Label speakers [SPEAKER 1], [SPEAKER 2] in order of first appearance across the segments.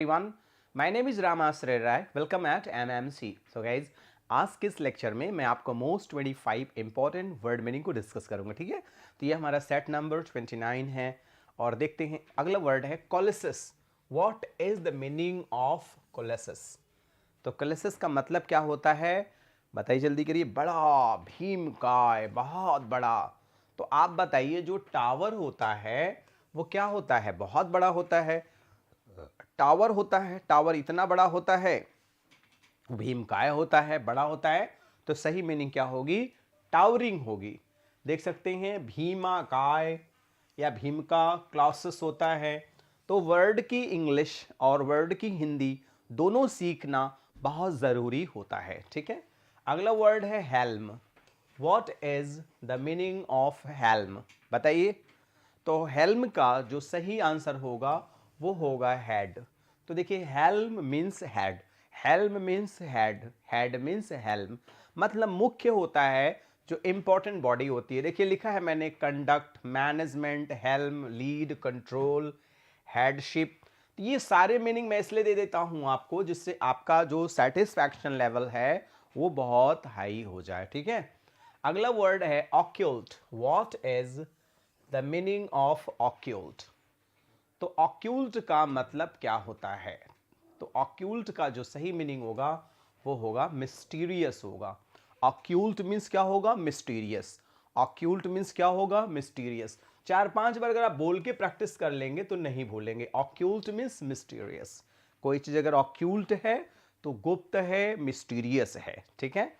[SPEAKER 1] everyone. My name is Ramasray Rai. Welcome at MMC. So guys, आज के इस lecture में मैं आपको मोस्ट 25 इंपॉर्टेंट वर्ड मीनिंग को डिस्कस करूंगा, ठीक है। तो ये हमारा सेट नंबर 29 है और देखते हैं अगला वर्ड है coalesce. What is the meaning of coalesce? तो कोलेसिस का मतलब क्या होता है बताइए, जल्दी करिए। बड़ा, भीमकाय, बहुत बड़ा। तो आप बताइए, जो टावर होता है वो क्या होता है? बहुत बड़ा होता है। टावर होता है, टावर इतना बड़ा होता है। भीमकाय होता है, बड़ा होता है। तो सही मीनिंग क्या होगी? टावरिंग होगी। देख सकते हैं, भीमाकाय या भीमका क्लॉसिस होता है। तो वर्ड की इंग्लिश और वर्ड की हिंदी दोनों सीखना बहुत ज़रूरी होता है, ठीक है। अगला वर्ड है helm. What is the meaning of helm? बताइए। तो हेल्म का जो सही आंसर होगा वो होगा हेड। तो देखिए, helm means head, helm means head, head means helm. मतलब मुख्य होता है, जो इंपॉर्टेंट बॉडी होती है। देखिए लिखा है मैंने, conduct, management, helm, lead, control, headship. तो ये सारे मीनिंग मैं इसलिए दे देता हूं आपको, जिससे आपका जो सेटिस्फैक्शन लेवल है वो बहुत हाई हो जाए, ठीक है। अगला वर्ड है occult. What is the meaning of occult? तो ऑक्यूल्ट का मतलब क्या होता है? तो ऑक्यूल्ट का जो सही मीनिंग होगा वो होगा मिस्टीरियस होगा। ऑक्यूल्ट मीन्स क्या होगा? मिस्टीरियस। ऑक्यूल्ट मीन्स क्या होगा? मिस्टीरियस। 4-5 बार अगर आप बोल के प्रैक्टिस कर लेंगे तो नहीं भूलेंगे। Occult means mysterious. कोई चीज अगर ऑक्यूल्ट है तो गुप्त है, मिस्टीरियस है, ठीक है।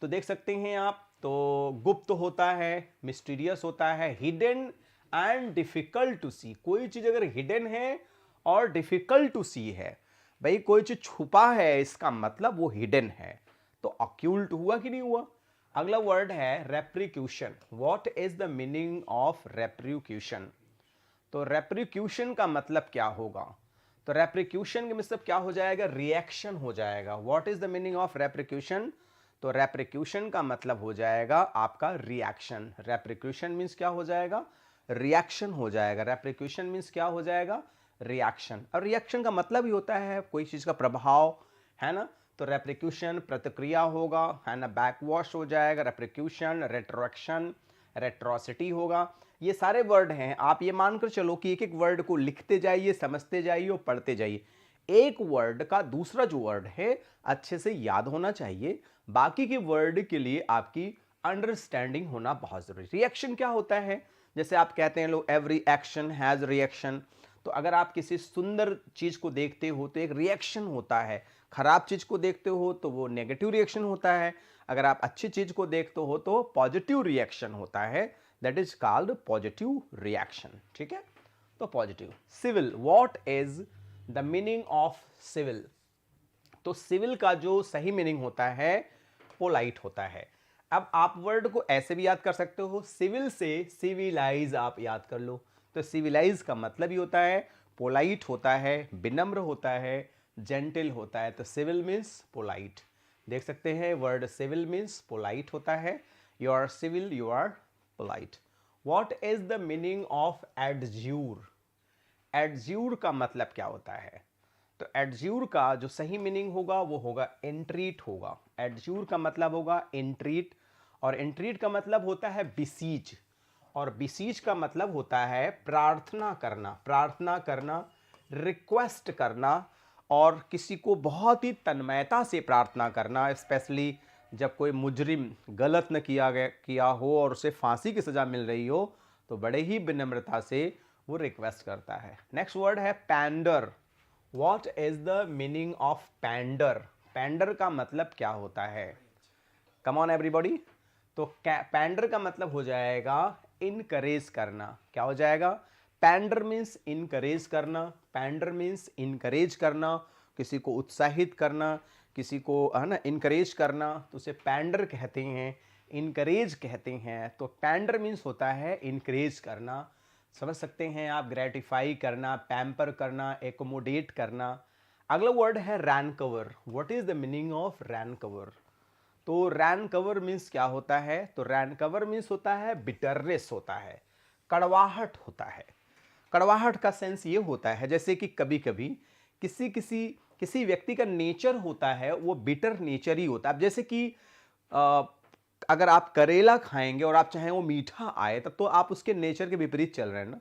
[SPEAKER 1] तो देख सकते हैं आप, तो गुप्त होता है, मिस्टीरियस होता है, हिडन एंड डिफिकल्ट टू सी। कोई चीज अगर हिडन है और डिफिकल्ट टू सी है, भाई कोई चीज छुपा है, इसका मतलब वो हिडन है। तो ऑक्यूल्ट हुआ कि नहीं हुआ? अगला वर्ड है repercussion. What is the meaning of repercussion? तो रेप्रिक्यूशन का मतलब क्या होगा? तो रेप्रिक्यूशन का मतलब क्या हो जाएगा? रिएक्शन हो जाएगा। What is the meaning of repercussion? तो रेप्रिक्यूशन का मतलब हो जाएगा आपका रिएक्शन। रेप्रिक्यूशन मीन्स क्या हो जाएगा? रिएक्शन हो जाएगा। रेप्रिक्यूशन मीन्स क्या हो जाएगा? रिएक्शन। और रिएक्शन का मतलब ही होता है कोई चीज का प्रभाव, है ना। तो रेप्रिक्यूशन प्रतिक्रिया होगा, है ना। बैकवॉश हो जाएगा, रेप्रिक्यूशन, रेट्रोएक्शन, रेट्रोसिटी होगा। ये सारे वर्ड हैं। आप ये मानकर चलो कि एक एक वर्ड को लिखते जाइए, समझते जाइए और पढ़ते जाइए। एक वर्ड का दूसरा जो वर्ड है अच्छे से याद होना चाहिए। बाकी के वर्ड के लिए आपकी अंडरस्टैंडिंग होना बहुत जरूरी। रिएक्शन क्या होता है? जैसे आप कहते हैं, लो एवरी एक्शन हैज रिएक्शन। तो अगर आप किसी सुंदर चीज को देखते हो तो एक रिएक्शन होता है। खराब चीज को देखते हो तो वो नेगेटिव रिएक्शन होता है। अगर आप अच्छी चीज को देखते हो तो पॉजिटिव रिएक्शन होता है। That is called positive reaction, ठीक है। तो positive. Civil. What is the meaning of civil? तो सिविल का जो सही मीनिंग होता है पोलाइट होता है। अब आप वर्ड को ऐसे भी याद कर सकते हो, सिविल से सिविलाइज आप याद कर लो। तो सिविलाइज का मतलब ही होता है पोलाइट होता है, विनम्र होता है, जेंटल होता है। तो सिविल मीन्स पोलाइट। देख सकते हैं, वर्ड सिविल मीन्स पोलाइट होता है। You are civil, you are polite. What is the meaning of adjure? Adjure का मतलब क्या होता है? तो एडज्यूर का जो सही मीनिंग होगा वो होगा एंट्रीट होगा। एडज्यूर का मतलब होगा एंट्रीट, और एंट्रीट का मतलब होता है बिसीज, और बिसीज का मतलब होता है प्रार्थना करना, प्रार्थना करना, रिक्वेस्ट करना, और किसी को बहुत ही तन्मयता से प्रार्थना करना। स्पेशली जब कोई मुजरिम गलत न किया हो और उसे फांसी की सजा मिल रही हो, तो बड़े ही विनम्रता से वो रिक्वेस्ट करता है। नेक्स्ट वर्ड है pander. What is the meaning of pander? Pander का मतलब क्या होता है? Come on everybody. तो पैंडर का मतलब हो जाएगा इनकरेज करना। क्या हो जाएगा? पैंडर मीन्स इनकरेज करना। पैंडर मीन्स इनकरेज करना, किसी को उत्साहित करना, किसी को, है ना, इनकरेज करना, तो उसे पैंडर कहते हैं, इनकरेज कहते हैं। तो पैंडर मीन्स होता है इनकरेज करना। समझ सकते हैं आप, ग्रेटिफाई करना, पैम्पर करना, एकोमोडेट करना। अगला वर्ड है rancour. What is the meaning of rancour? तो रैन कवर मीन्स क्या होता है? तो रैन कवर मीन्स होता है बिटरनेस होता है, कड़वाहट होता है। कड़वाहट का सेंस ये होता है जैसे कि कभी कभी किसी व्यक्ति का नेचर होता है वो बिटर नेचर ही होता है। अब जैसे कि अ, अगर आप करेला खाएंगे और आप चाहें वो मीठा आए, तब तो आप उसके नेचर के विपरीत चल रहे हैं ना।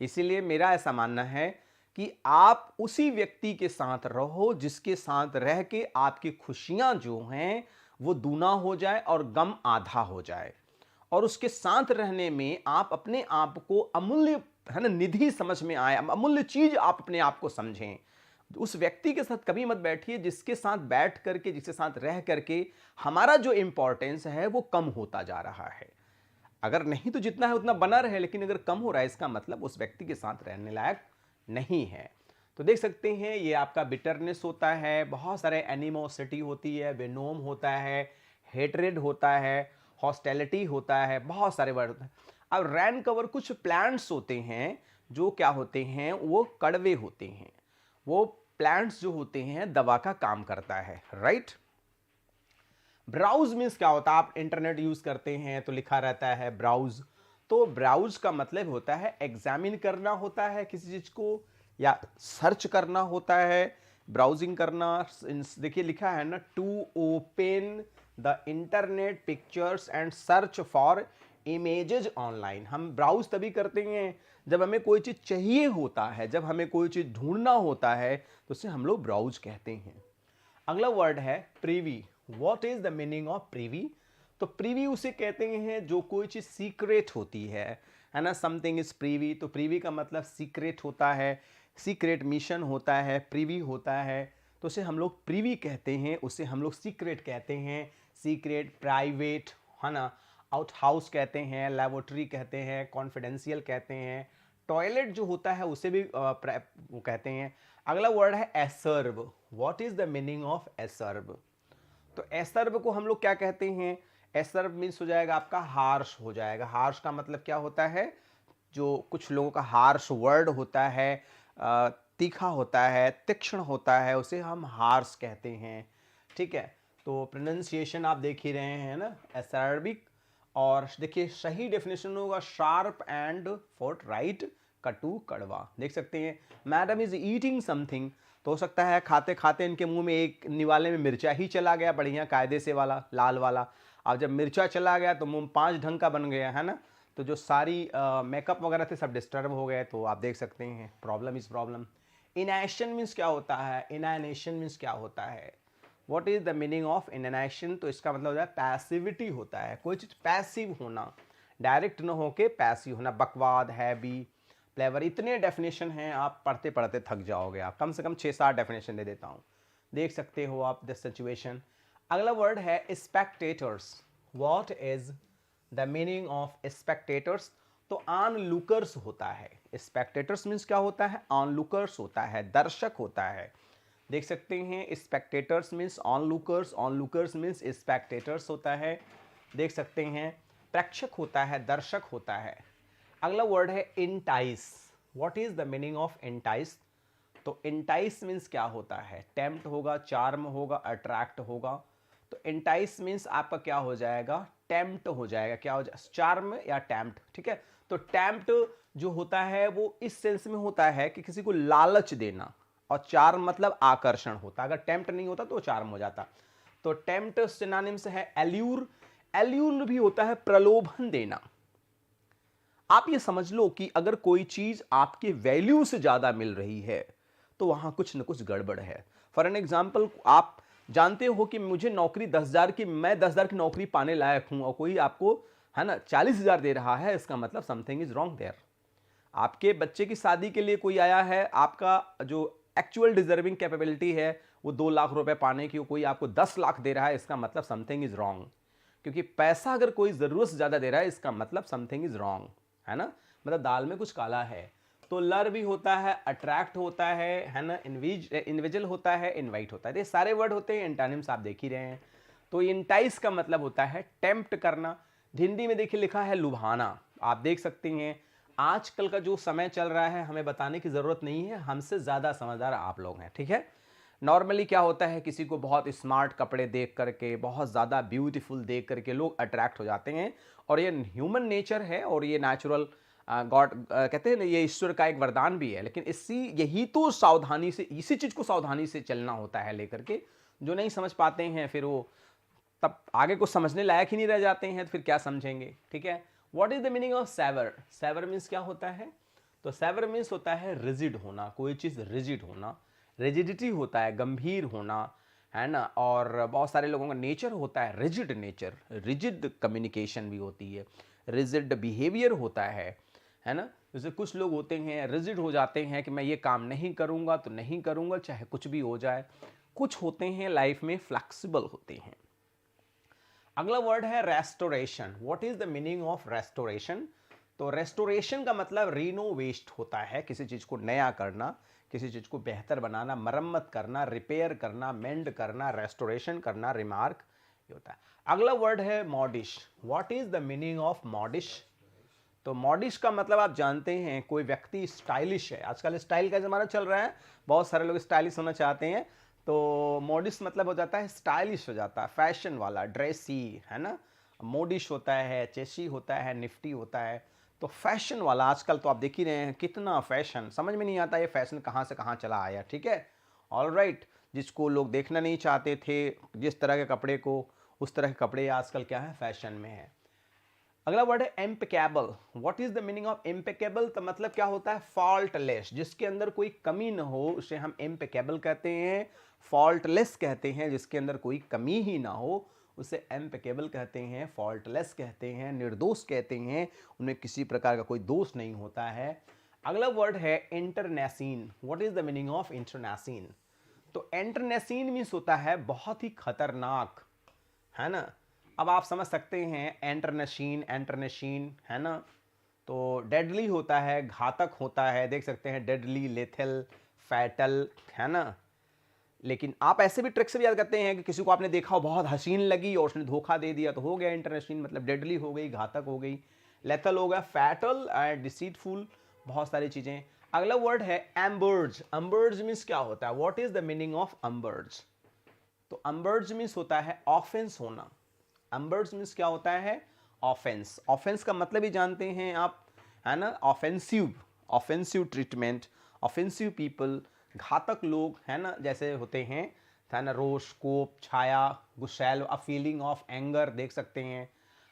[SPEAKER 1] इसीलिए मेरा ऐसा मानना है कि आप उसी व्यक्ति के साथ रहो जिसके साथ रह के आपकी खुशियां जो हैं वो दूना हो जाए और गम आधा हो जाए, और उसके साथ रहने में आप अपने आप को अमूल्य, है ना, निधि समझ में आए, अमूल्य चीज आप अपने आप को समझें। उस व्यक्ति के साथ कभी मत बैठिए जिसके साथ बैठ करके, जिसके साथ रह करके हमारा जो इंपॉर्टेंस है वो कम होता जा रहा है। अगर नहीं तो जितना है उतना बना रहे, लेकिन अगर कम हो रहा है इसका मतलब उस व्यक्ति के साथ रहने लायक नहीं है। तो देख सकते हैं ये आपका बिटरनेस होता है, बहुत सारे एनिमोसिटी होती है, वेनोम होता है, हेटरेड होता है, हॉस्टेलिटी होता है, बहुत सारे वर्ड होते हैं। अब रैन कवर कुछ प्लांट्स होते हैं जो क्या होते हैं, वो कड़वे होते हैं। वो प्लांट्स जो होते हैं दवा का काम करता है, राइट। ब्राउज मीन्स क्या होता है, आप इंटरनेट यूज करते हैं तो लिखा रहता है ब्राउज। तो ब्राउज का मतलब होता है एग्जामिन करना होता है किसी चीज को, या सर्च करना होता है, ब्राउजिंग करना। देखिए लिखा है ना, to open the internet pictures and search for images online. हम ब्राउज तभी करते हैं जब हमें कोई चीज चाहिए होता है, जब हमें कोई चीज ढूंढना होता है तो उसे हम लोग ब्राउज कहते हैं। अगला वर्ड है Privi. What is the meaning of Privi? तो प्रीवी उसे कहते हैं जो कोई चीज सीक्रेट होती है ना। समथिंग इज प्रीवी, तो प्रीवी का मतलब सीक्रेट होता है, सीक्रेट मिशन होता है, प्रीवी होता है, तो उसे हम लोग प्रीवी कहते हैं, उसे हम लोग सीक्रेट कहते हैं, सीक्रेट, प्राइवेट, है ना, आउट हाउस कहते हैं, लेबोरेटरी कहते हैं, कॉन्फिडेंशियल कहते हैं, टॉयलेट जो होता है उसे भी वो कहते हैं। अगला वर्ड है acerb. What is the meaning of acerb? तो एसर्ब को हम लोग क्या कहते हैं? एसर्ब मीन्स हो जाएगा आपका हार्श हो जाएगा। हार्श का मतलब क्या होता है? जो कुछ लोगों का हार्श वर्ड होता है, तीखा होता है, तीक्ष्ण होता है, उसे हम हार्श कहते हैं, ठीक है। तो प्रोनाउंसिएशन आप देख ही रहे हैं ना, एसर्बिक। और देखिए सही डेफिनेशन होगा शार्प एंड फोर्ट राइट, कटु कड़वा। देख सकते हैं मैडम इज ईटिंग समथिंग, तो हो सकता है खाते खाते इनके मुंह में एक निवाले में मिर्चा ही चला गया, बढ़िया कायदे से वाला लाल वाला। अब जब मिर्चा चला गया तो मुंह 5 ढंग का बन गया, है ना। तो जो सारी मेकअप वगैरह थे सब डिस्टर्ब हो गए, तो आप देख सकते हैं problem is problem. Inanition means क्या होता है? इनएनेशन मीन्स क्या होता है? What is the meaning of inanition? तो इसका मतलब होता है पैसिविटी होता है, कोई चीज पैसिव होना, डायरेक्ट न होके पैसिव होना। बकवाद, हैवी, प्लेवर, इतने डेफिनेशन हैं, आप पढ़ते पढ़ते थक जाओगे। आप कम से कम 6-7 डेफिनेशन दे देता हूँ, देख सकते हो आप द सिचुएशन। अगला वर्ड है spectators. What is the meaning of spectators? तो ऑन लुकर्स होता है। स्पेक्टेटर्स मीन्स क्या होता है? ऑन लुकर्स होता है, दर्शक होता है। देख सकते हैं spectators means on lookers, on lookers means spectators होता है। देख सकते हैं प्रेक्षक होता है, दर्शक होता है। अगला वर्ड है entice. What is the meaning of entice? तो इंटाइस मीन्स क्या होता है? टेम्प्ट होगा, चार्म होगा, अट्रैक्ट होगा। तो इंटाइस मीन्स आपका क्या हो जाएगा? टेम्प्ट हो जाएगा। क्या हो जाएगा? चार्म या टेम्प्ट, ठीक है। तो टेम्प्ट जो होता है वो इस सेंस में होता है कि किसी को लालच देना, और चार्म मतलब आकर्षण होता। अगर टेम्प्ट नहीं होता तो चार्म हो जाता। तो टेम्प्ट सिनोनिम्स है एल्यूर। एल्यूर भी होता है प्रलोभन देना। आप ये समझ लो कि अगर कोई चीज आपके वैल्यू से ज्यादा मिल रही है तो वहां कुछ न कुछ गड़बड़ है। फॉर एन एग्जाम्पल, आप जानते हो कि मुझे नौकरी 10,000 की, मैं 10,000 की नौकरी पाने लायक हूं, और कोई आपको, है ना, 40,000 दे रहा है, इसका मतलब समथिंग इज रॉन्ग देयर। आपके बच्चे की शादी के लिए कोई आया है, आपका जो एक्चुअल डिजर्विंग कैपेबिलिटी है वो 2 लाख रुपए पाने की, कोई आपको 10 लाख दे रहा है, इसका मतलब समथिंग इज रॉन्ग। क्योंकि पैसा अगर कोई जरूरत से ज्यादा दे रहा है, इसका मतलब समथिंग इज रॉन्ग, है ना, मतलब दाल में कुछ काला है। तो लर भी होता है, अट्रैक्ट होता है ना, इन्विजिल होता है, इनवाइट होता है। ये सारे वर्ड होते हैं, एंटोनिम्स आप देख ही रहे हैं। तो इंटाइस का मतलब होता है टेम्प्ट करना। हिंदी में देखिए लिखा है लुभाना। आप देख सकते हैं आजकल का जो समय चल रहा है, हमें बताने की जरूरत नहीं है, हमसे ज्यादा समझदार आप लोग हैं, ठीक है। नॉर्मली क्या होता है, किसी को बहुत स्मार्ट कपड़े देख करके, बहुत ज़्यादा ब्यूटीफुल देख करके लोग अट्रैक्ट हो जाते हैं, और ये ह्यूमन नेचर है और ये नेचुरल गॉड कहते हैं ना, ये ईश्वर का एक वरदान भी है, लेकिन यही तो सावधानी से, इसी चीज़ को सावधानी से चलना होता है लेकर के। जो नहीं समझ पाते हैं फिर वो तब आगे कुछ समझने लायक ही नहीं रह जाते हैं, तो फिर क्या समझेंगे, ठीक है। What is the meaning of saver? Saver means क्या होता है? तो सेवर मीन्स होता है रिजिड होना, कोई चीज़ रिजिड होना, रिजिडिटी होता है गंभीर होना, है ना। और बहुत सारे लोगों का नेचर होता है रिजिड नेचर, रिजिड कम्युनिकेशन भी होती है, रिजिड बिहेवियर होता है ना। जैसे कुछ लोग होते हैं रिजिड हो जाते हैं कि मैं ये काम नहीं करूँगा तो नहीं करूँगा, चाहे कुछ भी हो जाए। कुछ होते हैं लाइफ में फ्लेक्सिबल होते हैं। अगला वर्ड है restoration. What is the meaning of restoration? तो रेस्टोरेशन का मतलब रिनोवेट होता है, किसी चीज़ को नया करना, किसी चीज़ को बेहतर बनाना, मरम्मत करना, रिपेयर करना, मेंड करना, रेस्टोरेशन करना, रिमार्क ये होता है। अगला वर्ड है modish. What is the meaning of modish? तो मॉडिश का मतलब आप जानते हैं कोई व्यक्ति स्टाइलिश है। आजकल स्टाइल का ज़माना चल रहा है, बहुत सारे लोग स्टाइलिश होना चाहते हैं, तो मॉडिश मतलब हो जाता है स्टाइलिश हो जाता है, फैशन वाला, ड्रेसी, है ना। मोडिश होता है, चेसी होता है, निफ्टी होता है, तो फैशन वाला। आजकल तो आप देख ही रहे हैं कितना फैशन, समझ में नहीं आता ये फैशन कहाँ से कहाँ चला आया, ठीक है। ऑलराइट, जिसको लोग देखना नहीं चाहते थे जिस तरह के कपड़े को, उस तरह के कपड़े आजकल क्या है, फैशन में है। अगला वर्ड है impeccable. What is the meaning of impeccable? तो मतलब क्या होता है, फॉल्टलेस, जिसके अंदर कोई कमी न हो उसे हम इम्पेकेबल कहते हैं। फॉल्टलेस कहते हैं जिसके अंदर कोई कमी ही ना हो उसे इम्पेकेबल कहते हैं, फॉल्टलेस कहते हैं, निर्दोष कहते हैं, उनमें किसी प्रकार का कोई दोष नहीं होता है। अगला वर्ड है internecine. What is the meaning of internecine? तो इंटरनेसीन मीन्स होता है बहुत ही खतरनाक, है ना। अब आप समझ सकते हैं एंटरनशीन, एंटरनशीन, है ना। तो डेडली होता है, घातक होता है, देख सकते हैं डेडली, लेथल, फैटल, है ना। लेकिन आप ऐसे भी ट्रिक से भी याद करते हैं कि किसी को आपने देखा हो बहुत हसीन लगी और उसने धोखा दे दिया, तो हो गया इंटरनशीन, मतलब डेडली हो गई, घातक हो गई। लेथल हो गया, फैटल एंड डिसीटफुल, बहुत सारी चीज़ें। अगला वर्ड है एम्बर्ज। एम्बर्ज मीन्स क्या होता है? What is the meaning of emerge? तो एम्बर्ज मीन्स होता है ऑफेंस होना। एम्बर्ज मीन्स क्या होता है? ऑफेंस। ऑफेंस का मतलब ही जानते हैं आप, है ना। Offensive, offensive treatment, offensive people, घातक लोग, है ना, जैसे होते हैं, है ना, रोष, कोप, छाया, गुस्सैल, अ फीलिंग ऑफ एंगर, देख सकते हैं।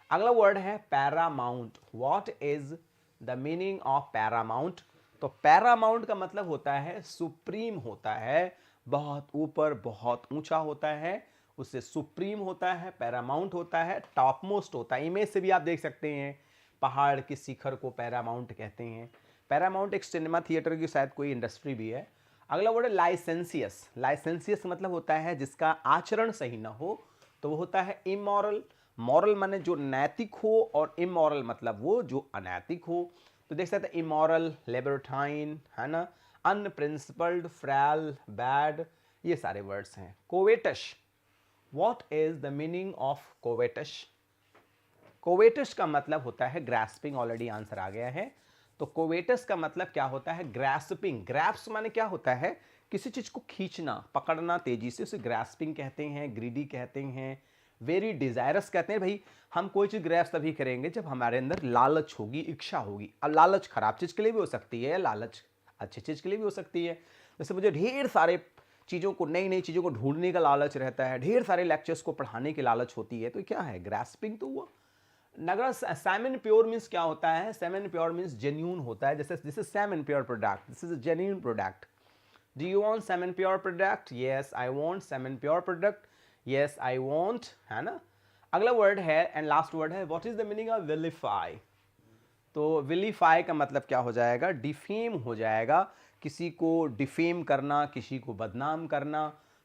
[SPEAKER 1] अगला वर्ड है Paramount. What is the meaning of Paramount? तो पैरामाउंट का मतलब होता है सुप्रीम होता है, बहुत ऊपर, बहुत ऊंचा होता है, उससे सुप्रीम होता है, पैरामाउंट होता है, टॉप मोस्ट होता है। इमेज से भी आप देख सकते हैं पहाड़ के शिखर को पैरामाउंट कहते हैं। पैरामाउंट एक सिनेमा थिएटर की शायद कोई इंडस्ट्री भी है। अगला वर्ड है लाइसेंसियस। लाइसेंसियस मतलब होता है जिसका आचरण सही ना हो, तो वो होता है इमोरल। मॉरल माने जो नैतिक हो, और इमोरल मतलब वो जो अनैतिक हो। तो देख सकते हैं इमोरल, लिबर्टाइन, है ना, अनप्रिंसिपल्ड, फ्रैल, बैड, ये सारे वर्ड्स हैं। कोवेटश। What is the meaning of covetous? कोवेटस का मतलब होता है ग्रास्पिंग, ऑलरेडी आंसर आ गया है। तो कोवेटस का मतलब क्या होता है? ग्रास्पिंग। ग्रास्प माने क्या होता है? किसी चीज को खींचना, पकड़ना तेजी से, उसे ग्रास्पिंग कहते हैं, ग्रीडी कहते हैं, वेरी डिजायरस कहते हैं। भाई हम कोई चीज ग्रैस्प तभी करेंगे जब हमारे अंदर लालच होगी, इच्छा होगी। अब लालच खराब चीज के लिए भी हो सकती है, लालच अच्छी चीज के लिए भी हो सकती है। जैसे मुझे ढेर सारे चीज़ों को, नई नई चीज़ों को ढूंढने का लालच रहता है, ढेर सारे लेक्चर्स को पढ़ाने की लालच होती है, तो क्या है? ग्रास्पिंग तो हुआ। नगर सैमन प्योर मीन्स क्या होता है? सैमन प्योर मीन्स जेन्यून होता है। जैसे this is salmon pure product, this is a genuine product. Do you want salmon pure product? Yes I want salmon pure product, yes I want, है ना। अगला word है एंड लास्ट वर्ड है, what is the meaning of vilify? तो vilify का मतलब क्या हो जाएगा? डिफेम हो जाएगा। किसी को डिफेम करना, किसी को बदनाम करना,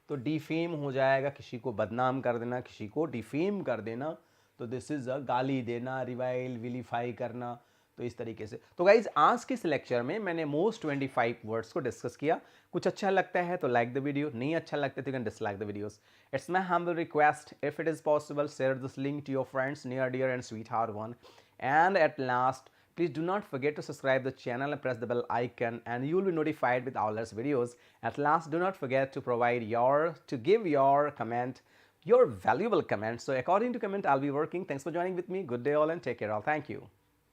[SPEAKER 1] तो डिफेम हो जाएगा, किसी को बदनाम कर देना, किसी को डिफेम कर देना। तो दिस इज अ गाली देना, रिवाइल, विलीफाई करना। तो इस तरीके से। तो गाइज आज के इस लेक्चर में मैंने मोस्ट 25 वर्ड्स को डिस्कस किया। कुछ अच्छा लगता है तो लाइक द वीडियो, नहीं अच्छा लगता तो you can dislike the videos. It's my humble request, if it is possible share this link to your friends, near, dear and sweetheart one. And at last, please do not forget to subscribe the channel and press the bell icon, and you will be notified with all our videos. At last, do not forget to give your comment, your valuable comment. So according to comment, I'll be working. Thanks for joining with me. Good day all and take care all. Thank you.